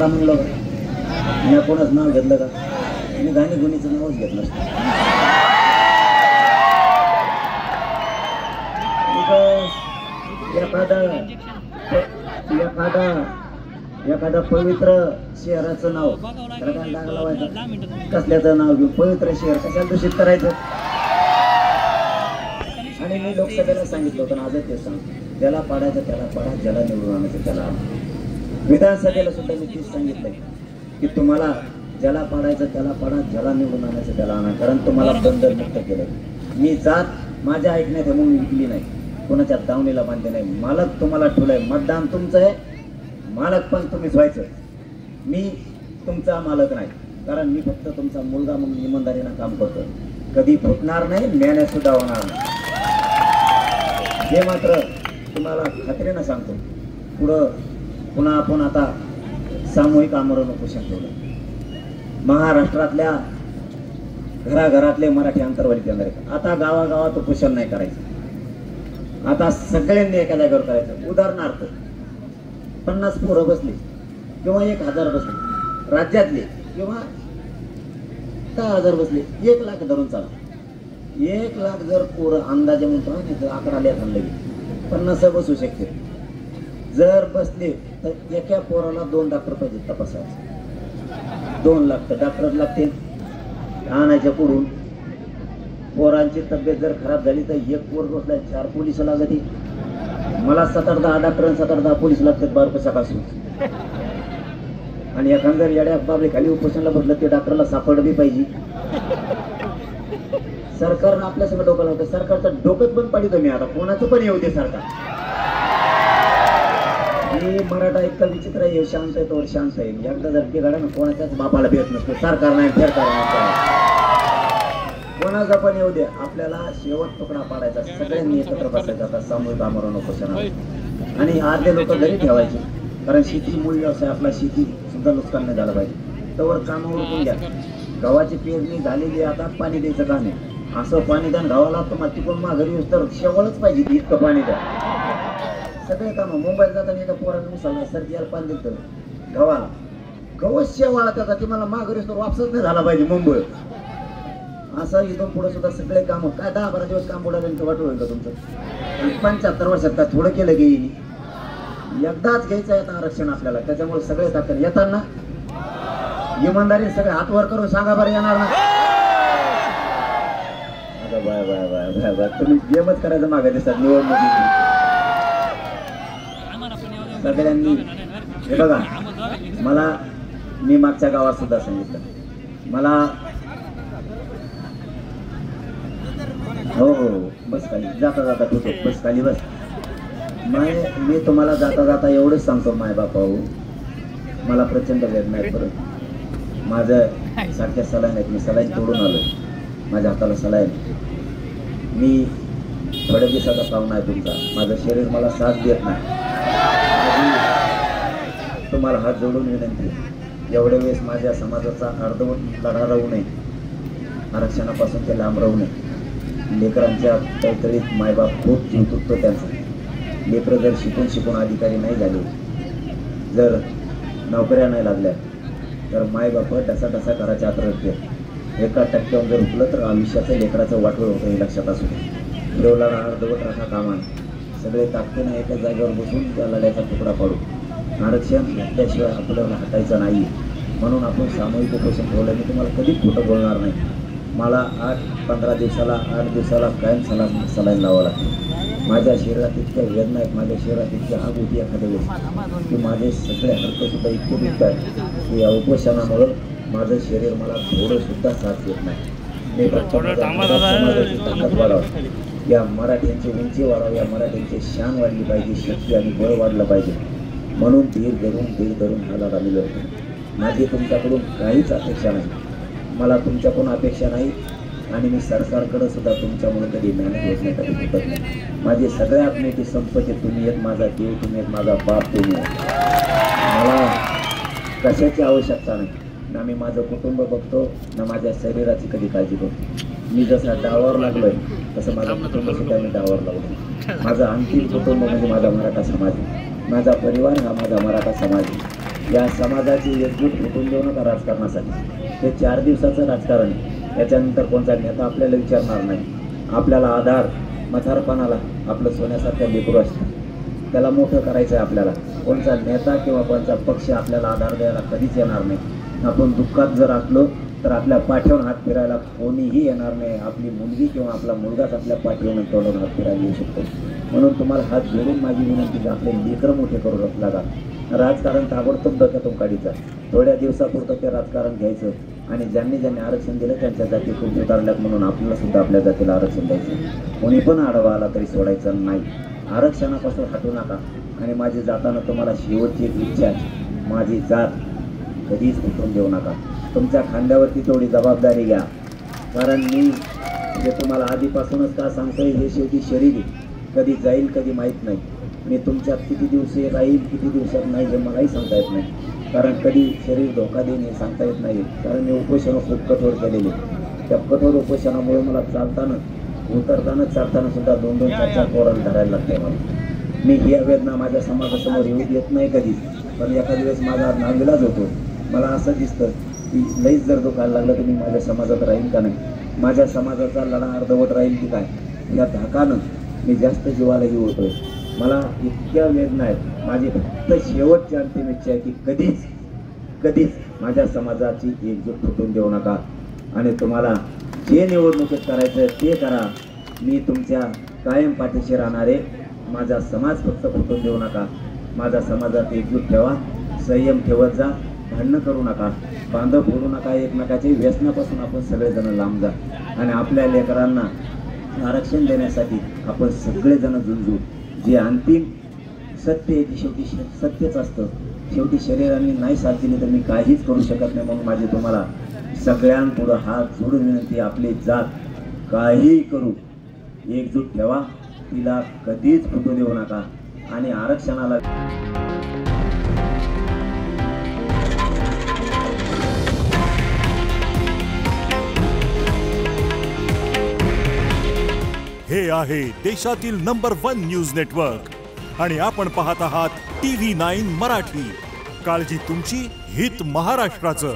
म्हणलं मी कोणाच नाव घेतलं का? मी गाणी गुणीचं नावच घेतलं असतं. एखादा पवित्र शहराचं नाव त्याला काय डाग लावायचं? कसल्याचं नाव घेऊन पवित्र शहर कशाला दूषित करायचं? आणि मी लोकसभेला सांगितलं होतं, आजच ते सांगतो, ज्याला पाडायचं त्याला पाडा, ज्याला निवडून आणायचं त्याला आणा. विधानसभेला सुद्धा मी तेच सांगितलंय की तुम्हाला ज्याला पाडायचं त्याला पाडा, ज्याला निवडून आणायचं त्याला आणा. कारण तुम्हाला बंधनमुक्त केलं. मी जात माझ्या ऐकण्यात म्हणून विकली नाही, कोणाच्या दावणीला बांधले नाही. मालक तुम्हाला ठेवलंय, मतदान तुमचं आहे, मालक पण तुम्हीच व्हायचं. मी तुमचा मालक नाही, कारण मी फक्त तुमचा मुलगा म्हणून इमानदारीनं काम करतो. कधी फुटणार नाही, मेहनत सुद्धा होणार नाही, हे मात्र तुम्हाला खात्रीनं सांगतो. पुढं पुन्हा आपण आता सामूहिक आमरण उपोषण ठेवलं. महाराष्ट्रातल्या घराघरातले मराठी अंतर्वाली केंद्र, आता गावागावात उपोषण नाही करायचं, आता सगळ्यांनी एका जागेवर करायचं. उदाहरणार्थ 50 पोरं बसली किंवा 1000 बसले राज्यातले, किंवा 10,000 बसले, 1 लाख धरून चाला. 1 लाख जर पोरं अंदाजे म्हणतो ना, आकडा लिहा लगे 50 बसू शकते. जर बसले तर एका पोराला 2 डॉक्टर पाहिजे तपासायचं. 2 लाख तर डॉक्टर लागते आणायच्या पुढून. पोरांची तब्येत जर खराब झाली तर 1 पोर बसला 4 पोलिस लागते. मला 7-10 डॉक्टर 7-10 पोलीस लागतात 12 पैशापासून. आणि एखादं जर येड्या बाबले खाली उपोषणाला बसलं ते डॉक्टरला सापडलं बी पाहिजे. सरकारनं आपल्यासमोर डोकं लावतं. सरकारचं डोकंच बंद पाडी तुम्ही, आता कोणाचं पण येऊ दे सरकार. आणि मराठा इतका विचित्र आहे, शांत आहे तोवर शांत आहे. एकदा जर ते गाड्या कोणाच्याच बापाला भेट नसतो, सरकार नाही फेरकार नाही, कोणाचा पण येऊ दे, आपल्याला शेवट तुकडा पाडायचा. सगळ्यांनी एकत्र बसायचं आता सामूहिक आमरण उपोषणावर. आणि आधले लोक घरी ठेवायचे, कारण शेती मूळ व्यवसाय आपला, शेती सुद्धा नुकसान नाही झालं पाहिजे. तोवर कामावर उठून घ्या. गव्हाची पेरणी झालेली, आता पाणी द्यायचं काम आहे. असं पाणी द्या गावाला, तुम्हाला तिकडून माघारी येऊस तर शेवळच पाहिजे, इतकं पाणी द्या. सगळे कामं मुंबईत जाताना एका पोरानं मिसळलं, सर्दीला पाणी दिलं गव्हाला, गवत शेवाळा त्याचा, की मला माघारी तर वापसच नाही झाला पाहिजे मुंबई. असं इथून पुढे सुद्धा सगळे काम काय 10-12 दिवस काम बुडालं वाटू होईल का तुमचं? आणि 75 वर्षात काय थोडं केलं की एकदाच घ्यायचं आहे आरक्षण आपल्याला. त्याच्यामुळे सगळे टाकतात. येताना इमानदारी सगळे हात वर करून सांगा बरं, येणार ना? Bye bye bye bye bye, तुम्ही गेमच करायचं मागे दिसतात निवडणुकीची. सगळ्यांनी हे बघा, मला मी मागच्या गावात सुद्धा सांगितलं, मला हो हो बस खाली जाता जाता ठेवतो, बस खाली बस. मी तुम्हाला जाता जाता एवढंच सांगतो, माय बापा हो, मला प्रचंड वेदना आहेत. परत माझं सारख्या सलाईन आहेत, मी सलाईन तोडून आलो, माझ्या हाताला सलाईन. मी थोड्या दिवसाचा पाहुणा आहे तुमचा, माझं शरीर मला साथ देत नाही. तुम्हाला हात जोडून विनंती, एवढ्या वेळेस माझ्या समाजाचा अर्धवट लढा राहू नये, आरक्षणापासून ते लांब राहू नये. लेकरांच्या तळतळीत मायबाप खूप जीव तुटतो त्यांचा. लेकरं जर शिकून अधिकारी नाही झाले, जर नोकऱ्या नाही लागल्या, तर मायबाप डसा घराच्या आत रडते. 1% जर उठलं तर आयुष्याचं लेकराचं वाटवं होतं, हे लक्षात असू दे. देवला अर्धवट राखा कामा, सगळे ताकदीनं एका जागेवर बसून त्या लढ्याचा तुकडा पाडू. आरक्षण घेतल्याशिवाय आपल्याला हटायचं नाही, म्हणून आपण सामूहिक उपोषण ठेवलं. मी तुम्हाला कधी खोटं बोलणार नाही. मला 8-15 दिवसाला 8 दिवसाला कायम सलाईन लावावं लागतं. माझ्या शरीरात इतक्या वेदना आहेत, माझ्या शरीरात इतकी आग होती एखाद्या वेळेस की माझे सगळे हाडकंसुद्धा इतके दुखतात की या उपोषणामुळं माझं शरीर मला थोडंसुद्धा साथ देत नाही. मी फक्त समाजाची ताकद वाढावं, या मराठ्यांची उंची वाढावी, या मराठ्यांची शान वाढली पाहिजे, शक्ती आणि बळ वाढलं पाहिजे, म्हणून धीर धरून हा लढा दिला होता. माझी तुमच्याकडून काहीच अपेक्षा नाही, मला तुमच्याकडून अपेक्षा नाही. आणि मी सरकारकडे सुद्धा तुमच्यामुळे कधी मेहनत होत नाही, कधी भेटत नाही. माझी सगळ्यात मोठी संपत्ती तुम्ही आहेत, माझा देव तुम्ही आहेत, माझा बाप तुम्ही आहे. मला कशाची आवश्यकता नाही, ना मी माझं कुटुंब बघतो, ना माझ्या शरीराची कधी काळजी करतो. मी जसं डावावर लागलोय तसं माझं कुटुंब सुद्धा मी डावावर लागलो. माझं अंतिम कुटुंब म्हणजे माझा मराठा समाज, माझा परिवार हा माझा मराठा समाज. या समाजाची एकजूट फुटून देऊ नका राजकारणासाठी. हे 4 दिवसाचं राजकारण आहे. त्याच्यानंतर कोणता नेता आपल्याला विचारणार नाही. आपल्याला आधार म्हातारपणाला आपलं सोन्यासारखं लेकरू असतं, त्याला मोठं करायचं आहे आपल्याला. कोणता नेता किंवा कोणता पक्ष आपल्याला आधार द्यायला कधीच येणार नाही. आपण दुःखात जर असलो तर आपल्या पाठीवर हात फिरायला कोणीही येणार नाही. आपली मुलगी किंवा आपला मुलगाच आपल्या पाठीवर तोडून हात फिरायला येऊ शकतो. म्हणून तुम्हाला हात जोडून माझी विनंती की आपले लेकरं मोठे करू लागा. राजकारण ताबडतोब डोक्यातून काढायचं. थोड्या दिवसापुरतं ते राजकारण घ्यायचं आणि ज्यांनी ज्यांनी आरक्षण दिलं त्यांच्या जातीतून उतारल्यात म्हणून आपल्याला सुद्धा आपल्या जातीला आरक्षण द्यायचं. कोणी पण आडवा आला तरी सोडायचं नाही. आरक्षणापासून हटू नका. आणि माझी जाताना तुम्हाला शेवटची एक इच्छा आहे, माझी जात कधीच उतरून देऊ नका. तुमच्या खांद्यावरती तेवढी जबाबदारी घ्या. कारण मी जे तुम्हाला आधीपासूनच का सांगतोय, हे शेवटी शरीर आहे. कधी जाईल कधी माहीत नाही. मी तुमच्यात किती दिवस राहील किती दिवसात नाही हे मलाही सांगता येत नाही. कारण कधी शरीर धोका देणे सांगता येत नाही. कारण मी उपोषणं खूप कठोर केलेली. त्या कठोर उपोषणामुळे मला चालताना उतरताना चढताना सुद्धा 2-2, 4-4 पोरांना धरायला लागते मला. मी ही वेदना माझ्या समाजासमोर येऊ देत नाही कधी. पण एखाद्या वेळेस माझा नाविलाज होतो. मला असं दिसतं की लईच जर दुखायला लागलं तर मी माझ्या समाजात राहील का नाही, माझ्या समाजाचा लढा अर्धवट राहील की काय, या धाकानं मी जास्त जीवालाही होतोय. मला इतक्या वेदना आहेत. माझी फक्त शेवटची अंतिम इच्छा आहे की कधीच माझ्या समाजाची एकजूट फुटून देऊ नका. आणि तुम्हाला जे निवडणुकीत करायचं ते करा. मी तुमच्या कायम पाठीशी राहणार आहे. माझा समाज फक्त फुटून देऊ नका. माझा समाजात एकजूट ठेवा. संयम ठेवत जा. भांडणं करू नका. बांधव फोडू नका. एकमेकाच्या व्यसनापासून आपण सगळेजण लांब जा. आणि आपल्या लेकरांना आरक्षण देण्यासाठी आपण सगळेजण झुंजू. जे अंतिम सत्य आहे ते शेवटी सत्यच असतं. शेवटी शरीराने नाही साथ दिली तर मी काहीच करू शकत नाही. म्हणून माझी तुम्हाला सगळ्यांपुढं हात जोडून विनंती, आपली जात काही करू एकजूट ठेवा. तिला कधीच फुटू देऊ नका. आणि आरक्षणाला हे आहे देशातील नंबर 1 न्यूज नेटवर्क आणि आपण पाहत आहात TV9 मराठी. काळजी तुमची, हित महाराष्ट्राचं.